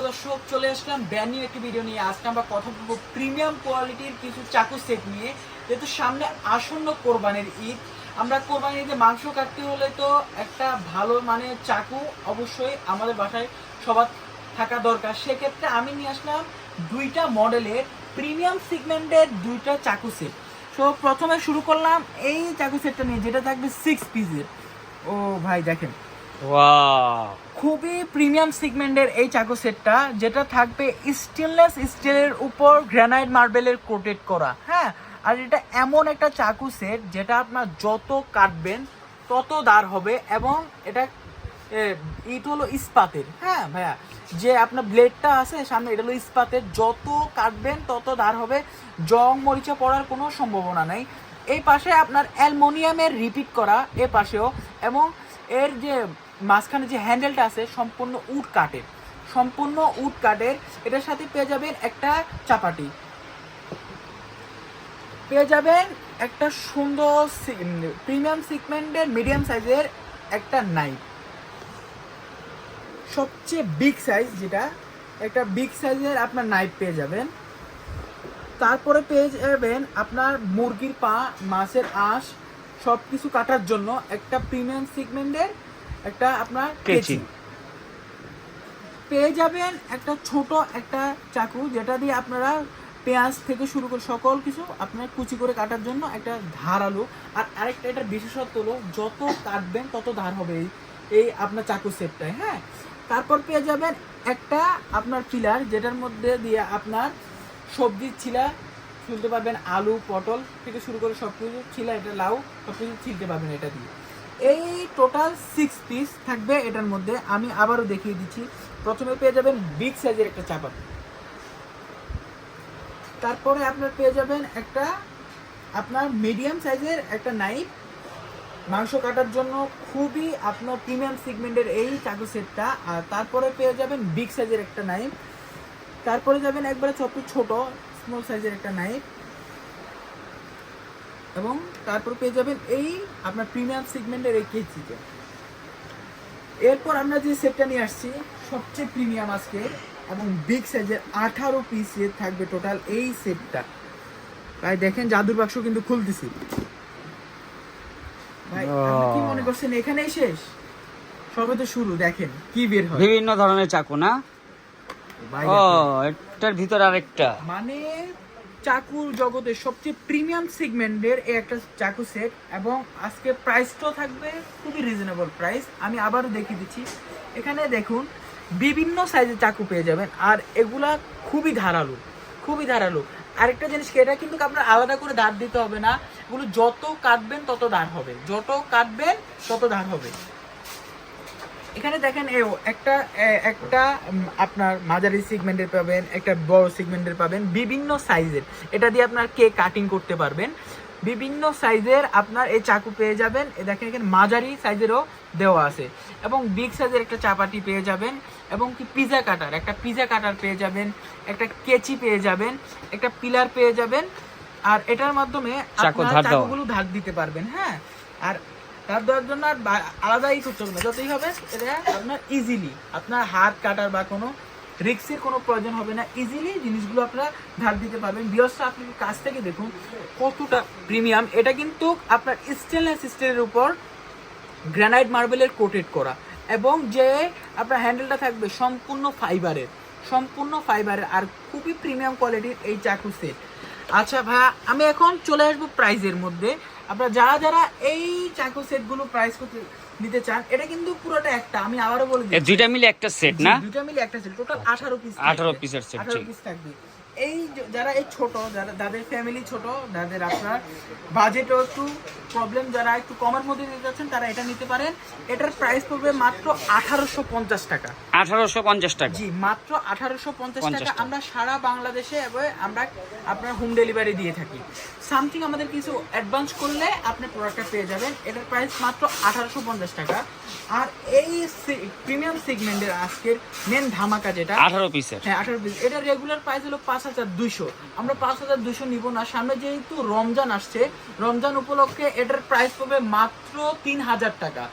দর্শক, চলে আসলাম brand new একটি ভিডিও নিয়ে। আজকে আমরা কথা বলবো প্রিমিয়াম কোয়ালিটির কিছু চাকু সেট নিয়ে। যেহেতু সামনে আসন্ন কোরবানির ঈদ, আমরা কোরবানির ঈদে মাংস কাটতে হলে তো একটা ভালো মানের চাকু অবশ্যই আমাদের বাসায় সবার থাকা দরকার। সেক্ষেত্রে আমি নিয়ে আসলাম দুইটা মডেলের প্রিমিয়াম সেগমেন্টের দুইটা চাকু সেট। তো প্রথমে শুরু করলাম এই চাকু সেটটা নিয়ে, যেটা থাকবে 6 পিসের। ও ভাই দেখেন, ওয়াও, খুবই প্রিমিয়াম সেগমেন্টের এই চাকু সেটটা, যেটা থাকবে স্টেনলেস স্টিলের উপর গ্রানাইট মার্বেলের কোটেড করা। হ্যাঁ, আর এটা এমন একটা চাকু সেট যেটা আপনার যত কাটবেন তত দাঁড় হবে, এবং এটা ইট হলো ইস্পাতের। হ্যাঁ ভাইয়া, যে আপনার ব্লেডটা আছে সামনে, এটা হলো ইস্পাতের, যত কাটবেন তত দাঁড় হবে, জং মরিচা পড়ার কোনো সম্ভাবনা নেই। এই পাশে আপনার অ্যালুমিনিয়ামের রিপিট করা, এ পাশেও, এবং এর যে মাঝখানে যে হ্যান্ডেলটা আছে সম্পূর্ণ উড কাটের। এটার সাথে পেয়ে যাবেন একটা চাপাটি, পেয়ে যাবেন একটা সুন্দর প্রিমিয়াম সেগমেন্টের মিডিয়াম সাইজের একটা নাইফ, সবচেয়ে বিগ সাইজ, যেটা একটা বিগ সাইজের আপনার নাইফ পেয়ে যাবেন। তারপরে পেয়ে যাবেন আপনার মুরগির পা, মাছের আঁশ সব কিছু কাটার জন্য একটা প্রিমিয়াম সেগমেন্টের একটা আপনার কেচি পেয়ে যাবেন। একটা ছোট একটা চাকু, যেটা দিয়ে আপনারা পেঁয়াজ থেকে শুরু করে সকল কিছু আপনার কুচি করে কাটার জন্য একটা ধারালো। আর আরেকটা এটার বিশেষত্ব হলো যত কাটবেন তত ধার হবে এই আপনার চাকু সেটটায়। হ্যাঁ, তারপর পেয়ে যাবেন একটা আপনার পিলার, যেটার মধ্যে দিয়ে আপনার সবজির ছিলা ছুলতে পারবেন, আলু পটল থেকে শুরু করে সব কিছু ছিলা, এটা লাউ সব কিছু ছিলতে পারবেন এটা দিয়ে। এই টোটাল 6 পিস থাকবে এটার মধ্যে। আমি আবারও দেখিয়ে দিচ্ছি। প্রথমে পেয়ে যাবেন বিগ সাইজের একটা চাপাতি, তারপরে আপনার পেয়ে যাবেন একটা আপনার মিডিয়াম সাইজের একটা নাইফ, মাংস কাটার জন্য খুবই আপনার প্রিমিয়াম সেগমেন্টের এই চাকু সেটটা। আর তারপরে পেয়ে যাবেন বিগ সাইজের একটা নাইফ, তারপরে যাবেন একবারে ছোট স্মল সাইজের একটা নাইফ, এবং তারপর পেয়ে যাবেন এই আপনার প্রিমিয়াম সেগমেন্টের এই কেচিটা। এরপর আমরা যে সেটটা নিয়ে আসছি সবচেয়ে প্রিমিয়াম আজকে, এবং বিগ সাইজের 18 পিসের থাকবে টোটাল এই সেটটা। ভাই দেখেন, জাদুর বাক্স কিন্তু খুলতেছি। ভাই আপনি কি মনে করছেন এখানেই শেষ? সবে তো শুরু, দেখেন কি বের হয়। বিভিন্ন ধরনের চাকু না? ভাই ও, দেখেন, এটার ভিতরে আরেকটা। মানে চাকুর জগতের সবচেয়ে প্রিমিয়াম সেগমেন্টের এই একটা চাকু সেট, এবং আজকে প্রাইসটাও থাকবে খুবই রিজনেবল প্রাইস। আমি আবারও দেখিয়ে দিচ্ছি। এখানে দেখুন বিভিন্ন সাইজের চাকু পেয়ে যাবেন, আর এগুলা খুবই ধারালো। আরেকটা জিনিস কি, এটা কিন্তু আপনার আলাদা করে দাঁত দিতে হবে না, এগুলো যত কাটবেন তত দাঁড় হবে, এখানে দেখেন একটা আপনার মাঝারি সেগমেন্টের পাবেন, একটা বড় সেগমেন্টের পাবেন, বিভিন্ন সাইজের। এটা দিয়ে আপনার কেক কাটিং করতে পারবেন। বিভিন্ন সাইজের আপনার এই চাকু পেয়ে যাবেন। দেখেন এখানে মাঝারি সাইজেরও দেওয়া আছে, এবং বিগ সাইজের একটা চাপাটি পেয়ে যাবেন, এবং কি পিজা কাটার পেয়ে যাবেন, একটা কেচি পেয়ে যাবেন, একটা পিলার পেয়ে যাবেন। আর এটার মাধ্যমে আপনার চাকুগুলো ধার দিতে পারবেন। হ্যাঁ, আর তার দেওয়ার জন্য আর আলাদাই করতে হবে না, যতই হবে এটা আপনার ইজিলি আপনার হাত কাটার বা কোনো রিক্সের কোনো প্রয়োজন হবে না, ইজিলি জিনিসগুলো আপনারা ধার দিতে পারবেন। বিয়সটা আপনি কাছ থেকে দেখুন কতটা প্রিমিয়াম। এটা কিন্তু আপনার স্টেনলেস স্টিলের উপর গ্রানাইট মার্বেলের কোটেড করা, এবং যে আপনার হ্যান্ডেলটা থাকবে সম্পূর্ণ ফাইবারের, আর খুবই প্রিমিয়াম কোয়ালিটির এই চাকু সেট। আচ্ছা ভাইয়া, আমি এখন চলে আসবো প্রাইজের মধ্যে। আপনারা যারা এই চাকু সেটগুলো প্রাইস করতে নিতে চান, এটা কিন্তু পুরোটা একটা, আমি আবারও বলে দিই, দুইটা মিলে একটা সেট না? দুইটা মিলে একটা সেট, টোটাল 18 পিসের সেট। 18 পিস থাকবে। এই যারা এই ছোট, যাদের ফ্যামিলি ছোট, যাদের আপনার বাজেটও একটু প্রবলেম, যারা একটু কমের মধ্যে নিতে যাচ্ছেন, তারা এটা নিতে পারেন। এটার প্রাইস পড়বে মাত্র 1850 টাকা। 1850 টাকা? জি, মাত্র 1850 টাকা। আমরা সারা বাংলাদেশে আমরা আপনার হোম ডেলিভারি দিয়ে থাকি। সামথিং আমাদের কিছু অ্যাডভান্স করলে আপনি প্রোডাক্টটা পেয়ে যাবেন। এটার প্রাইস মাত্র 1850 টাকা। আর এই প্রিমিয়াম সেগমেন্টের আজকের মেন ধামাকা যেটা 18 পিসের, হ্যাঁ 18 পিস, এটার রেগুলার প্রাইস হলো 5200। আমরা 5200 নিব না, সামনে যেহেতু রমজান আসছে, রমজান উপলক্ষে এটার প্রাইস পড়বে মাত্র 3000 টাকা।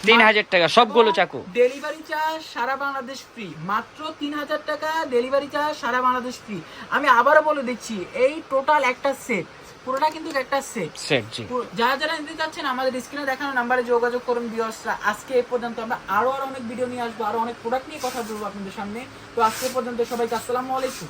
3000 টাকা সবগুলো চাকু। ডেলিভারি চার্জ সারা বাংলাদেশ ফ্রি, মাত্র 3000 টাকা ডেলিভারি চার্জ সারা বাংলাদেশ ফ্রি। আমি আবারও বলে দিচ্ছি, এই টোটাল একটা সেট, পুরোটা কিন্তু একটা সেট। জি। যারা যারা নিতে চাচ্ছেন আমাদের স্ক্রিনে দেখানো নাম্বারে যোগাযোগ করুন ভিউয়ার্সরা। আজকে এই পর্যন্ত, আমরা আরো অনেক ভিডিও নিয়ে আসবো, আরো অনেক প্রোডাক্ট নিয়ে কথা বলবো আপনাদের সামনে। তো আজকে পর্যন্ত সবাইকে আসসালামু আলাইকুম।